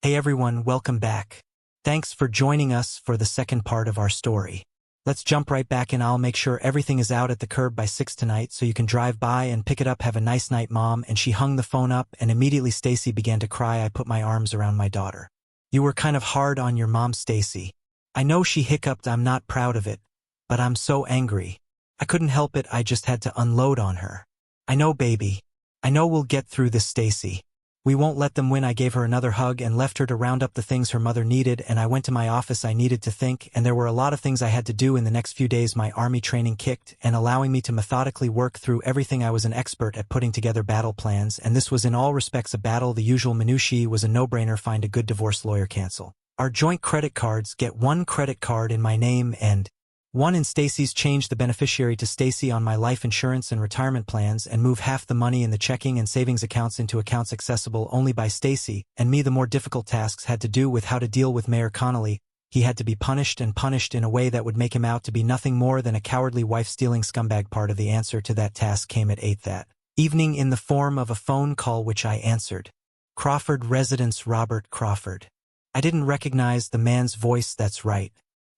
Hey everyone, welcome back. Thanks for joining us for the second part of our story. Let's jump right back in. I'll make sure everything is out at the curb by 6 tonight so you can drive by and pick it up. Have a nice night, Mom. And she hung the phone up, and immediately Stacy began to cry. I put my arms around my daughter. You were kind of hard on your mom, Stacy. I know, she hiccuped. I'm not proud of it, but I'm so angry. I couldn't help it. I just had to unload on her. I know, baby. I know we'll get through this, Stacy. We won't let them win. I gave her another hug and left her to round up the things her mother needed, and I went to my office. I needed to think, and there were a lot of things I had to do in the next few days. My army training kicked, and allowing me to methodically work through everything. I was an expert at putting together battle plans, and this was in all respects a battle. The usual minutiae was a no-brainer: find a good divorce lawyer, cancel our joint credit cards, get one credit card in my name and one in Stacy's, change the beneficiary to Stacy on my life insurance and retirement plans, and move half the money in the checking and savings accounts into accounts accessible only by Stacy and me. The more difficult tasks had to do with how to deal with Mayor Connolly. He had to be punished, and punished in a way that would make him out to be nothing more than a cowardly, wife-stealing scumbag. Part of the answer to that task came at 8 that evening in the form of a phone call, which I answered. Crawford Residence, Robert Crawford. I didn't recognize the man's voice. That's right.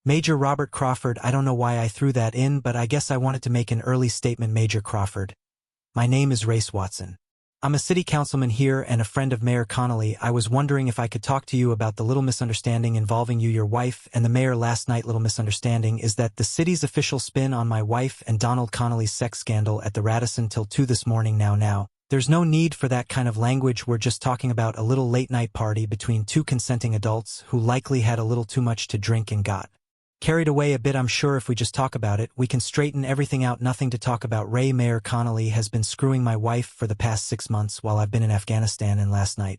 Major Robert Crawford. I don't know why I threw that in, but I guess I wanted to make an early statement. Major Crawford. My name is Race Watson. I'm a city councilman here and a friend of Mayor Connolly. I was wondering if I could talk to you about the little misunderstanding involving you, your wife, and the mayor last night. Little misunderstanding is that the city's official spin on my wife and Donald Connolly's sex scandal at the Radisson till 2 this morning. Now, there's no need for that kind of language. We're just talking about a little late-night party between two consenting adults who likely had a little too much to drink and got carried away a bit. I'm sure if we just talk about it, we can straighten everything out. Nothing to talk about. Ray, Mayor Connolly has been screwing my wife for the past 6 months while I've been in Afghanistan, and last night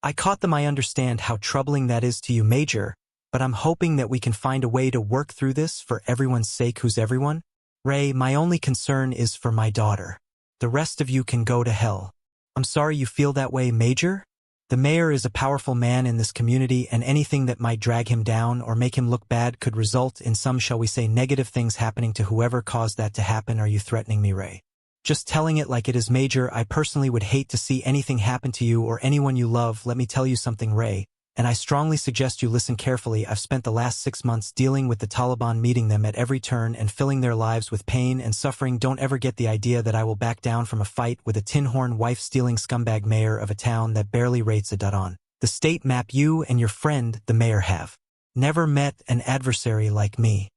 I caught them. I understand how troubling that is to you, Major, but I'm hoping that we can find a way to work through this for everyone's sake. Who's everyone? Ray, my only concern is for my daughter. The rest of you can go to hell. I'm sorry you feel that way, Major. The mayor is a powerful man in this community, and anything that might drag him down or make him look bad could result in some, shall we say, negative things happening to whoever caused that to happen. Are you threatening me, Ray? Just telling it like it is, Major. I personally would hate to see anything happen to you or anyone you love. Let me tell you something, Ray, and I strongly suggest you listen carefully. I've spent the last 6 months dealing with the Taliban, meeting them at every turn and filling their lives with pain and suffering. Don't ever get the idea that I will back down from a fight with a tin-horn, wife-stealing scumbag mayor of a town that barely rates a dot on the state map. You and your friend, the mayor, have never met an adversary like me.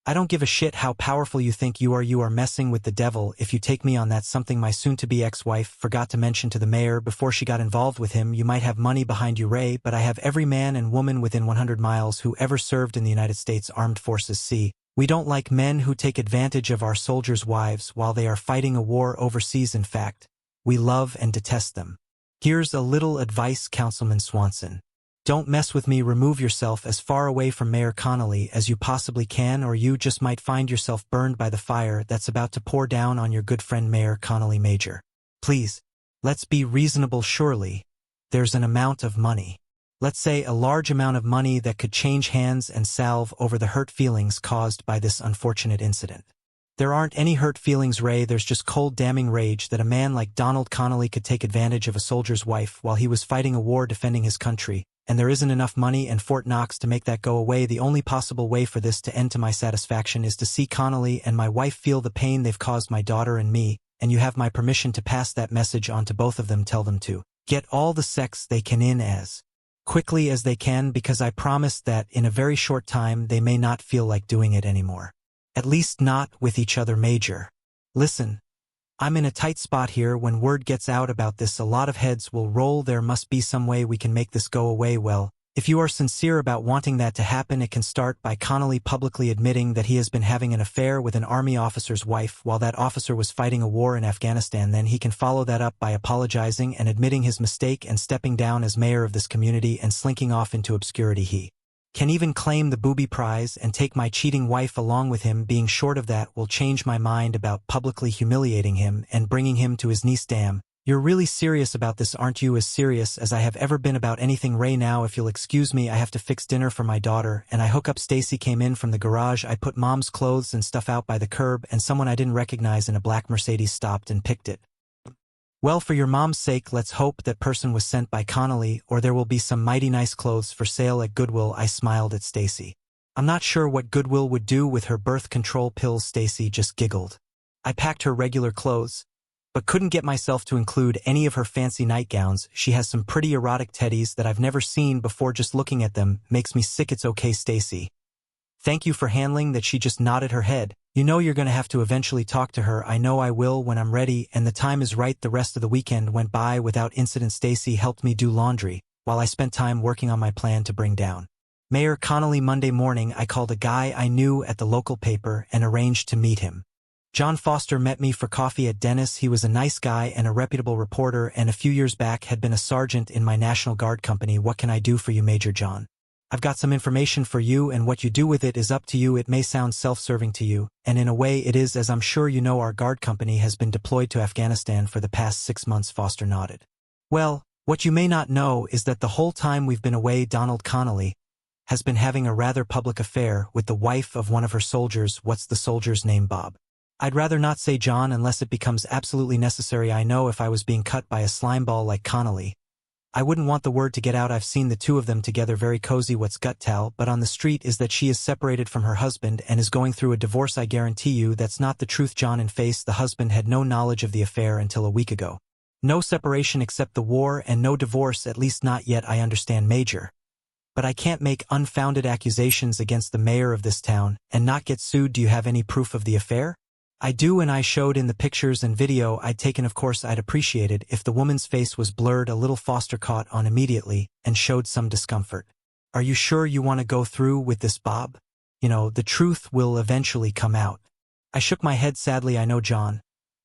I don't give a shit how powerful you think you are. You are messing with the devil if you take me on. That's something my soon-to-be ex-wife forgot to mention to the mayor before she got involved with him. You might have money behind you, Ray, but I have every man and woman within 100 miles who ever served in the United States Armed Forces. See, we don't like men who take advantage of our soldiers' wives while they are fighting a war overseas. In fact, we love and detest them. Here's a little advice, Councilman Swanson. Don't mess with me. Remove yourself as far away from Mayor Connolly as you possibly can, or you just might find yourself burned by the fire that's about to pour down on your good friend Mayor Connolly. Major, please, let's be reasonable. Surely there's an amount of money, let's say a large amount of money, that could change hands and salve over the hurt feelings caused by this unfortunate incident. There aren't any hurt feelings, Ray. There's just cold, damning rage that a man like Donald Connolly could take advantage of a soldier's wife while he was fighting a war defending his country, and there isn't enough money in Fort Knox to make that go away. The only possible way for this to end to my satisfaction is to see Connolly and my wife feel the pain they've caused my daughter and me, and you have my permission to pass that message on to both of them. Tell them to get all the sex they can in as quickly as they can, because I promise that in a very short time they may not feel like doing it anymore. At least not with each other, Major. Listen, I'm in a tight spot here. When word gets out about this, a lot of heads will roll. There must be some way we can make this go away. Well, if you are sincere about wanting that to happen, it can start by Connolly publicly admitting that he has been having an affair with an army officer's wife while that officer was fighting a war in Afghanistan. Then he can follow that up by apologizing and admitting his mistake and stepping down as mayor of this community and slinking off into obscurity. He can even claim the booby prize and take my cheating wife along with him. Being short of that will change my mind about publicly humiliating him and bringing him to his knees. Damn, you're really serious about this, aren't you? As serious as I have ever been about anything, Ray. Now, if you'll excuse me, I have to fix dinner for my daughter, and I hook up. Stacy came in from the garage. I put Mom's clothes and stuff out by the curb, and someone I didn't recognize in a black Mercedes stopped and picked it Well, for your mom's sake, let's hope that person was sent by Connolly, or there will be some mighty nice clothes for sale at Goodwill. I smiled at Stacy. I'm not sure what Goodwill would do with her birth control pills. Stacy just giggled. I packed her regular clothes, but couldn't get myself to include any of her fancy nightgowns. She has some pretty erotic teddies that I've never seen before. Just looking at them makes me sick. It's okay, Stacy. Thank you for handling that. She just nodded her head. You know you're going to have to eventually talk to her. I know I will when I'm ready and the time is right. The rest of the weekend went by without incident. Stacy helped me do laundry, while I spent time working on my plan to bring down Mayor Connolly. Monday morning, I called a guy I knew at the local paper and arranged to meet him. John Foster met me for coffee at Dennis. He was a nice guy and a reputable reporter, and a few years back had been a sergeant in my National Guard company. What can I do for you, Major John? I've got some information for you, and what you do with it is up to you. It may sound self-serving to you, and in a way it is, as I'm sure you know. Our guard company has been deployed to Afghanistan for the past 6 months. Foster nodded. Well, what you may not know is that the whole time we've been away, Donald Connolly has been having a rather public affair with the wife of one of her soldiers. What's the soldier's name? Bob. I'd rather not say, John, unless it becomes absolutely necessary. I know if I was being cut by a slimeball like Connolly, I wouldn't want the word to get out. I've seen the two of them together, very cozy. What's gut tell, but on the street is that she is separated from her husband and is going through a divorce. I guarantee you that's not the truth, John. In face, the husband had no knowledge of the affair until a week ago. No separation except the war, and no divorce, at least not yet. I understand, Major. But I can't make unfounded accusations against the mayor of this town and not get sued. Do you have any proof of the affair? I do, and I showed in the pictures and video I'd taken. Of course, I'd appreciate it if the woman's face was blurred a little. Foster caught on immediately and showed some discomfort. Are you sure you want to go through with this, Bob? You know, the truth will eventually come out. I shook my head sadly. I know, John,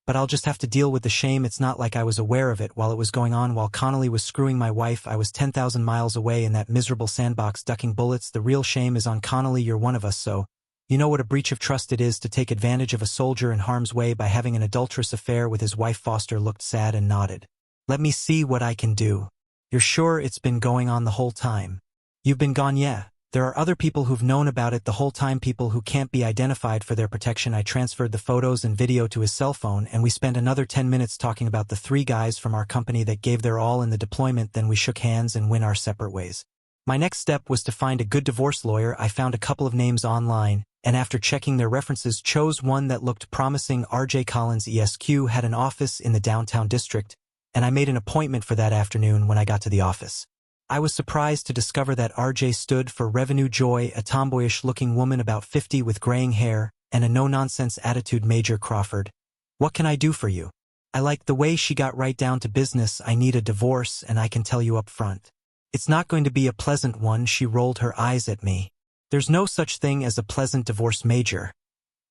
but I'll just have to deal with the shame. It's not like I was aware of it while it was going on. While Connolly was screwing my wife, I was 10,000 miles away in that miserable sandbox ducking bullets. The real shame is on Connolly. You're one of us, so you know what a breach of trust it is to take advantage of a soldier in harm's way by having an adulterous affair with his wife. Foster looked sad and nodded. Let me see what I can do. You're sure it's been going on the whole time? You've been gone? Yeah. There are other people who've known about it the whole time, people who can't be identified for their protection. I transferred the photos and video to his cell phone, and we spent another 10 minutes talking about the 3 guys from our company that gave their all in the deployment. Then we shook hands and went our separate ways. My next step was to find a good divorce lawyer. I found a couple of names online, and after checking their references, chose one that looked promising. R.J. Collins ESQ had an office in the downtown district, and I made an appointment for that afternoon. When I got to the office, I was surprised to discover that R.J. stood for Revenue Joy, a tomboyish-looking woman about 50 with graying hair and a no-nonsense attitude. Major Crawford, what can I do for you? I liked the way she got right down to business. I need a divorce, and I can tell you up front, it's not going to be a pleasant one. She rolled her eyes at me. There's no such thing as a pleasant divorce, Major.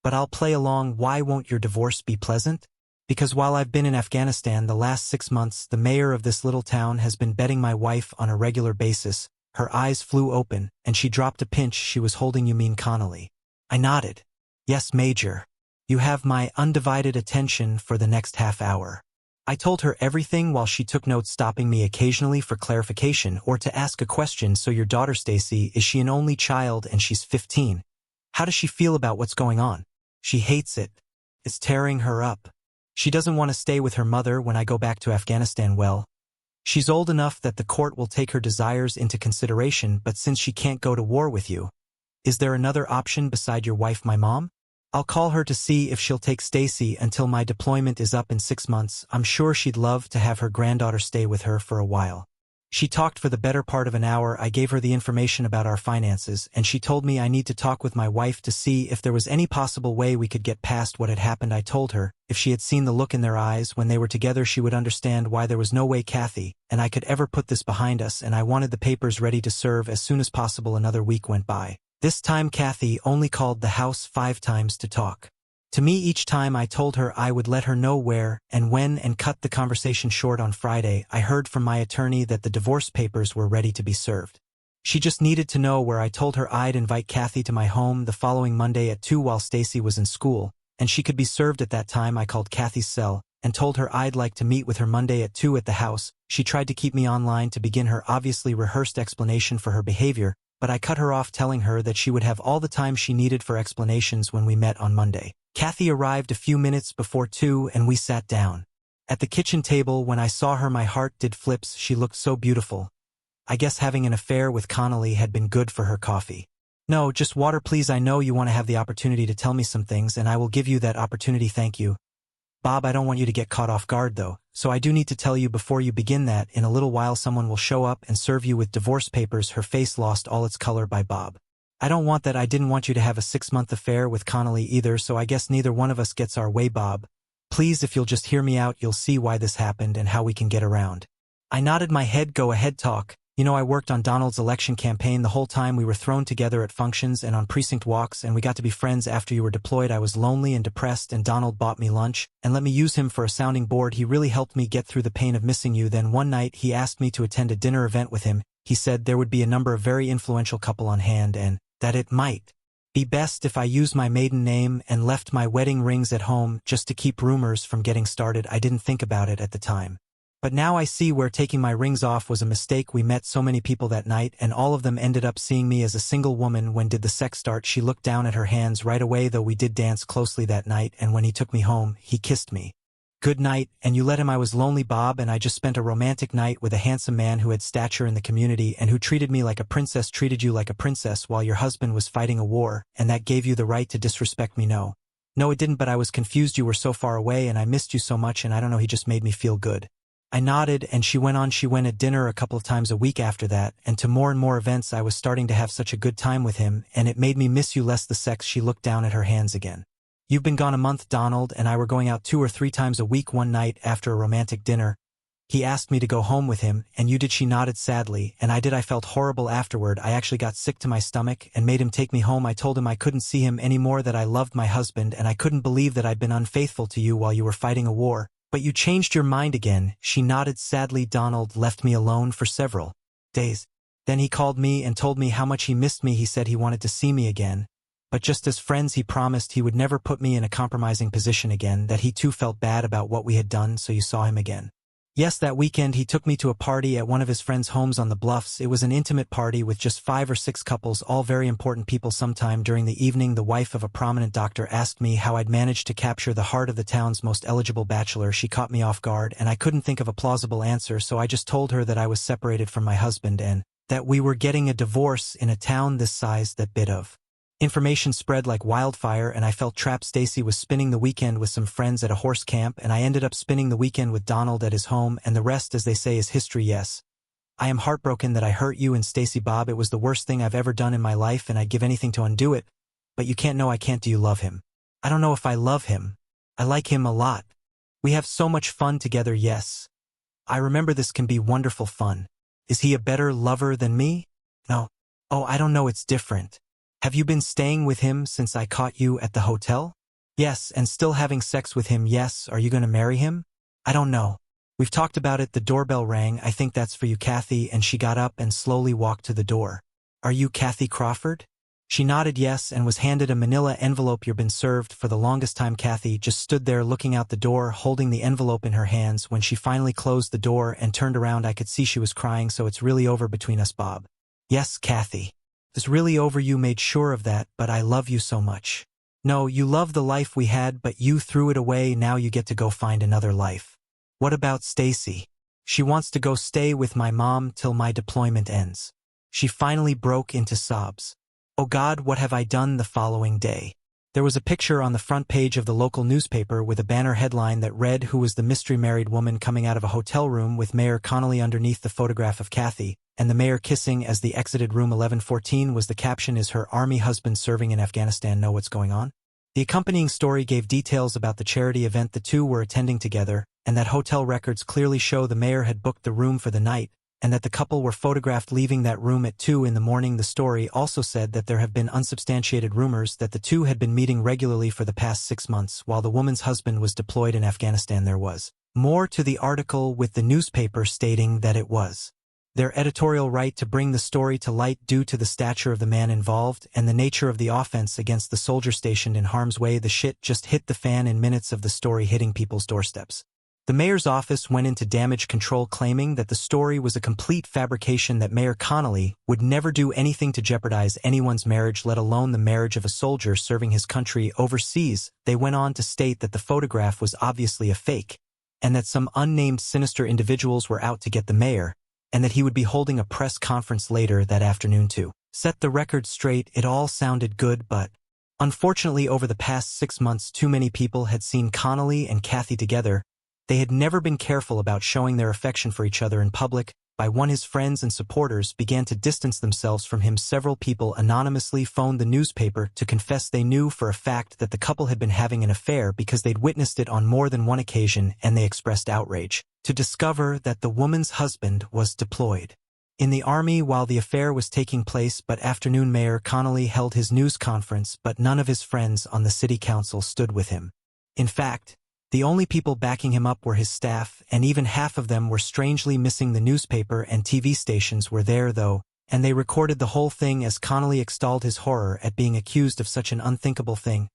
But I'll play along. Why won't your divorce be pleasant? Because while I've been in Afghanistan the last 6 months, the mayor of this little town has been betting my wife on a regular basis. Her eyes flew open, and she dropped a pinch she was holding. You mean Connolly? I nodded. Yes, Major. You have my undivided attention for the next half hour. I told her everything while she took notes, stopping me occasionally for clarification or to ask a question. So your daughter, Stacy, is she an only child and she's 15? How does she feel about what's going on? She hates it. It's tearing her up. She doesn't want to stay with her mother when I go back to Afghanistan. Well, she's old enough that the court will take her desires into consideration, but since she can't go to war with you, is there another option beside your wife, my mom? I'll call her to see if she'll take Stacy until my deployment is up in 6 months. I'm sure she'd love to have her granddaughter stay with her for a while. She talked for the better part of an hour. I gave her the information about our finances, and she told me I need to talk with my wife to see if there was any possible way we could get past what had happened. I told her if she had seen the look in their eyes when they were together, she would understand why there was no way Kathy and I could ever put this behind us, and I wanted the papers ready to serve as soon as possible. Another week went by. This time Kathy only called the house 5 times to talk to me. Each time I told her I would let her know where and when and cut the conversation short. On Friday, I heard from my attorney that the divorce papers were ready to be served. She just needed to know where. I told her I'd invite Kathy to my home the following Monday at 2 while Stacy was in school, and she could be served at that time. I called Kathy's cell and told her I'd like to meet with her Monday at 2 at the house. She tried to keep me online to begin her obviously rehearsed explanation for her behavior, but I cut her off, telling her that she would have all the time she needed for explanations when we met on Monday. Kathy arrived a few minutes before 2 and we sat down. At the kitchen table, when I saw her, my heart did flips. She looked so beautiful. I guess having an affair with Connolly had been good for her coffee. No, just water please. I know you want to have the opportunity to tell me some things, and I will give you that opportunity, thank you. Bob, I don't want you to get caught off guard though, so I do need to tell you before you begin that in a little while someone will show up and serve you with divorce papers. Her face lost all its color. By Bob. I don't want that. I didn't want you to have a 6-month affair with Connolly either, so I guess neither one of us gets our way, Bob. Please, if you'll just hear me out, you'll see why this happened and how we can get around. I nodded my head. Go ahead, talk. You know, I worked on Donald's election campaign the whole time. We were thrown together at functions and on precinct walks, and we got to be friends after you were deployed. I was lonely and depressed, and Donald bought me lunch and let me use him for a sounding board. He really helped me get through the pain of missing you. Then one night he asked me to attend a dinner event with him. He said there would be a number of very influential couple on hand and that it might be best if I used my maiden name and left my wedding rings at home just to keep rumors from getting started. I didn't think about it at the time, but now I see where taking my rings off was a mistake. We met so many people that night, and all of them ended up seeing me as a single woman. When did the sex start? She looked down at her hands right away, though we did dance closely that night, and when he took me home, he kissed me. Good night, and you let him. I was lonely, Bob, and I just spent a romantic night with a handsome man who had stature in the community and who treated me like a princess. Treated you like a princess while your husband was fighting a war, and that gave you the right to disrespect me? No, it didn't, but I was confused. You were so far away, and I missed you so much, and I don't know, he just made me feel good. I nodded, and she went on. She went at dinner a couple of times a week after that, and to more and more events. I was starting to have such a good time with him, and it made me miss you less. The sex. She looked down at her hands again. You've been gone a month. Donald and I were going out 2 or 3 times a week. One night, after a romantic dinner, he asked me to go home with him, and you did. She nodded sadly, and I did. I felt horrible afterward. I actually got sick to my stomach and made him take me home. I told him I couldn't see him anymore, that I loved my husband, and I couldn't believe that I'd been unfaithful to you while you were fighting a war. But you changed your mind again. She nodded sadly. Donald left me alone for several days. Then he called me and told me how much he missed me. He said he wanted to see me again, but just as friends. He promised he would never put me in a compromising position again, that he too felt bad about what we had done. So you saw him again? Yes, that weekend he took me to a party at one of his friends' homes on the Bluffs. It was an intimate party with just 5 or 6 couples, all very important people. Sometime during the evening, the wife of a prominent doctor asked me how I'd managed to capture the heart of the town's most eligible bachelor. She caught me off guard, and I couldn't think of a plausible answer, so I just told her that I was separated from my husband and that we were getting a divorce in a town this size. That bit of information spread like wildfire, and I felt trapped. Stacy was spending the weekend with some friends at a horse camp, and I ended up spending the weekend with Donald at his home, and the rest, as they say, is history. Yes, I am heartbroken that I hurt you and Stacy. Bob, it was the worst thing I've ever done in my life, and I'd give anything to undo it, but you can't know I can't. Do you love him? I don't know if I love him. I like him a lot. We have so much fun together. Yes, I remember this can be wonderful fun. Is he a better lover than me? No. Oh, I don't know, it's different. Have you been staying with him since I caught you at the hotel? Yes, and still having sex with him? Yes. Are you going to marry him? I don't know. We've talked about it. The doorbell rang. I think that's for you, Kathy, and she got up and slowly walked to the door. Are you Kathy Crawford? She nodded yes and was handed a manila envelope. You've been served. For the longest time, Kathy just stood there looking out the door, holding the envelope in her hands. When she finally closed the door and turned around, I could see she was crying. So it's really over between us, Bob? Yes, Kathy. It's really over. You made sure of that, but I love you so much. No, you love the life we had, but you threw it away. Now you get to go find another life. What about Stacy? She wants to go stay with my mom till my deployment ends. She finally broke into sobs. Oh God, what have I done? The following day, there was a picture on the front page of the local newspaper with a banner headline that read, "Who was the mystery married woman coming out of a hotel room with Mayor Connolly?" Underneath the photograph of Kathy and the mayor kissing as they exited room 1114 was the caption, "Is her army husband serving in Afghanistan? Know what's going on?" The accompanying story gave details about the charity event the two were attending together, and that hotel records clearly show the mayor had booked the room for the night, and that the couple were photographed leaving that room at 2 in the morning. The story also said that there have been unsubstantiated rumors that the two had been meeting regularly for the past 6 months while the woman's husband was deployed in Afghanistan. There was more to the article, with the newspaper stating that it was their editorial right to bring the story to light due to the stature of the man involved and the nature of the offense against the soldier stationed in harm's way. The shit just hit the fan in minutes of the story hitting people's doorsteps. The mayor's office went into damage control, claiming that the story was a complete fabrication, that Mayor Connolly would never do anything to jeopardize anyone's marriage, let alone the marriage of a soldier serving his country overseas. They went on to state that the photograph was obviously a fake, and that some unnamed sinister individuals were out to get the mayor, and that he would be holding a press conference later that afternoon to set the record straight. It all sounded good, but unfortunately over the past 6 months too many people had seen Connolly and Kathy together. They had never been careful about showing their affection for each other in public. By one his friends and supporters began to distance themselves from him. Several people anonymously phoned the newspaper to confess they knew for a fact that the couple had been having an affair because they'd witnessed it on more than one occasion, and they expressed outrage to discover that the woman's husband was deployed in the army while the affair was taking place. But afternoon Mayor Connolly held his news conference, but none of his friends on the city council stood with him. In fact, the only people backing him up were his staff, and even half of them were strangely missing. The newspaper and TV stations were there, though, and they recorded the whole thing as Connolly extolled his horror at being accused of such an unthinkable thing.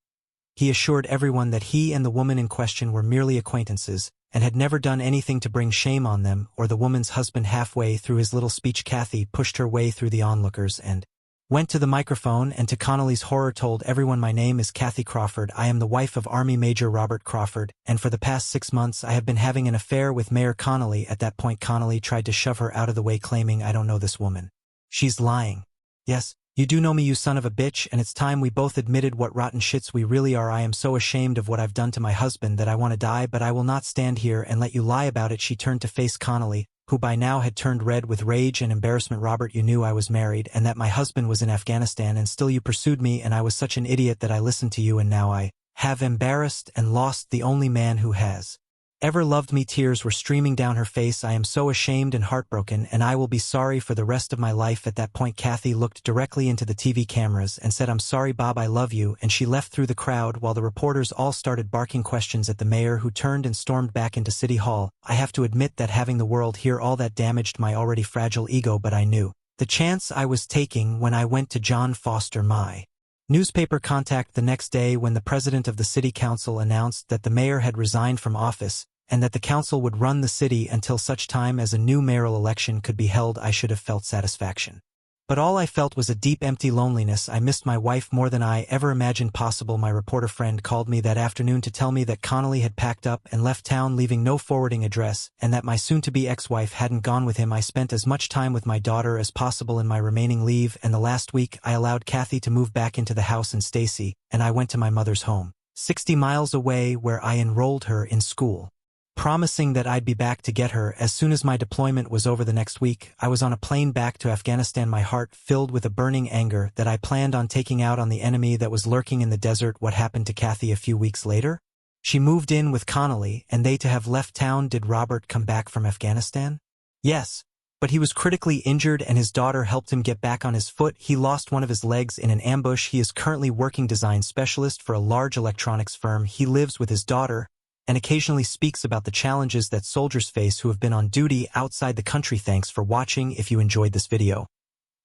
He assured everyone that he and the woman in question were merely acquaintances, and had never done anything to bring shame on them or the woman's husband. Halfway through his little speech, Kathy pushed her way through the onlookers and went to the microphone, and to Connolly's horror told everyone, "My name is Kathy Crawford. I am the wife of Army Major Robert Crawford, and for the past 6 months I have been having an affair with Mayor Connolly." At that point Connolly tried to shove her out of the way, claiming, "I don't know this woman. She's lying." "Yes, you do know me, you son of a bitch, and it's time we both admitted what rotten shits we really are. I am so ashamed of what I've done to my husband that I want to die, but I will not stand here and let you lie about it." She turned to face Connolly, who by now had turned red with rage and embarrassment. "Robert, you knew I was married and that my husband was in Afghanistan, and still you pursued me, and I was such an idiot that I listened to you, and now I have embarrassed and lost the only man who has ever loved me." Tears were streaming down her face. "I am so ashamed and heartbroken, and I will be sorry for the rest of my life." At that point Kathy looked directly into the TV cameras and said, "I'm sorry, Bob, I love you," and she left through the crowd while the reporters all started barking questions at the mayor, who turned and stormed back into City Hall. "I have to admit that having the world hear all that damaged my already fragile ego, but I knew the chance I was taking when I went to John Foster my newspaper contact the next day when the president of the city council announced that the mayor had resigned from office and that the council would run the city until such time as a new mayoral election could be held. I should have felt satisfaction, but all I felt was a deep, empty loneliness. I missed my wife more than I ever imagined possible." My reporter friend called me that afternoon to tell me that Connolly had packed up and left town, leaving no forwarding address, and that my soon-to-be ex-wife hadn't gone with him. I spent as much time with my daughter as possible in my remaining leave, and the last week I allowed Kathy to move back into the house in Stacy, and I went to my mother's home, 60 miles away, where I enrolled her in school, promising that I'd be back to get her as soon as my deployment was over. The next week, I was on a plane back to Afghanistan, my heart filled with a burning anger that I planned on taking out on the enemy that was lurking in the desert. What happened to Kathy a few weeks later? She moved in with Connolly, and they to have left town. Did Robert come back from Afghanistan? Yes, but he was critically injured and his daughter helped him get back on his foot. He lost one of his legs in an ambush. He is currently working design specialist for a large electronics firm. He lives with his daughter and occasionally speaks about the challenges that soldiers face who have been on duty outside the country. Thanks for watching. If you enjoyed this video,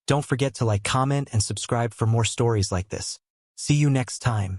don't forget to like, comment, and subscribe for more stories like this. See you next time.